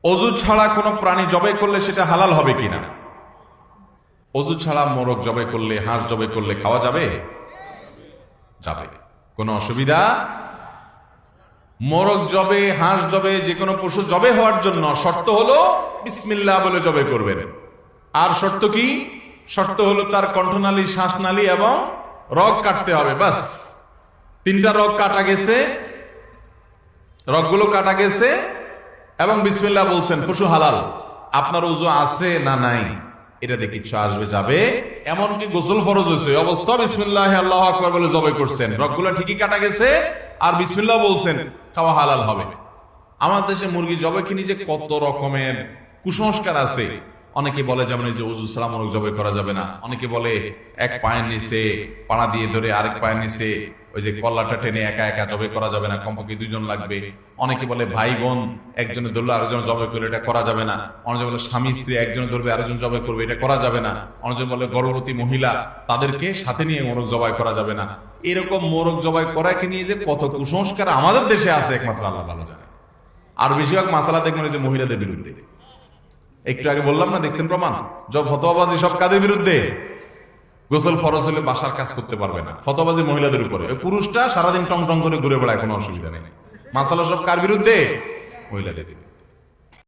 অজু ছাড়া কোনো প্রাণী জবাই করলে সেটা হালাল হবে কিনা? অজু ছাড়া মোরগ জবাই করলে, হাঁস জবাই করলে খাওয়া যাবে? যাবে, কোনো অসুবিধা। মোরগ জবে, হাঁস জবে, যে কোনো পশু জবে হওয়ার জন্য শর্ত হলো বিসমিল্লাহ বলে জবে করবেন। আর শর্ত কি? শর্ত হলো তার কণ্ঠনালী, শ্বাসনালী এবং রগ কাটতে হবে। বাস, তিনটা রগ কাটা গেছে, রগগুলো কাটা গেছে এবং বিসমিল্লাহ বলছেন, পশু হালাল। আপনার ওযু আছে না নাই এটা দেখে ইচ্ছা আসবে, যাবে। এমনকি গোসল ফরজ হয়েছে অবস্থা বিসমিল্লাহ আল্লাহু আকবার বলে জবাই করছেন, রগগুলো ঠিকই কাটা গেছে আর বিসমিল্লাহ বলছেন, খাওয়া হালাল হবে। আমার দেশে মুরগি জবাইকে নিয়ে যে কত রকমের কুসংস্কার আছে। অনেকে বলে যেমন এই যে ওযু ছাড়া মোরগ জবাই করা যাবে না, অনেকে বলে এক পায়ের নিচে পাড়া দিয়ে ধরে আরেক পায়ের নিচে ওই যে কল্লাটা টেনে একা একা জবাই করা যাবে না, কমপক্ষে দুইজন লাগবে। অনেকে বলে ভাই বোন একজনে ধরলে আরেকজন জবাই করলে এটা করা যাবে না। অনেকে বলে স্বামী স্ত্রী একজনে ধরবে আরেকজন জবাই করবে, এটা করা যাবে না। অনেকজন বলে গর্ভবতী মহিলা তাদেরকে সাথে নিয়ে মোরগ জবাই করা যাবে না। এরকম মোরগ জবাই করাকে নিয়ে যে কত কুসংস্কার আমাদের দেশে আছে একমাত্র আল্লাহ ভালো জানে। আর বেশিরভাগ মাসালা দেখবেন যে মহিলাদের বিরুদ্ধে। একটু আগে বললাম না, দেখছেন প্রমাণ, সব ফতোয়াবাজি সব কাদের বিরুদ্ধে? গোসল ফরজ হলে বাসার কাজ করতে পারবে না, ফতোয়াবাজি মহিলাদের উপরে। ওই পুরুষটা সারাদিন টং টং করে ঘুরে বেড়ায়, কোনো অসুবিধা নেই। মাসালা সব কার বিরুদ্ধে? মহিলাদের বিরুদ্ধে।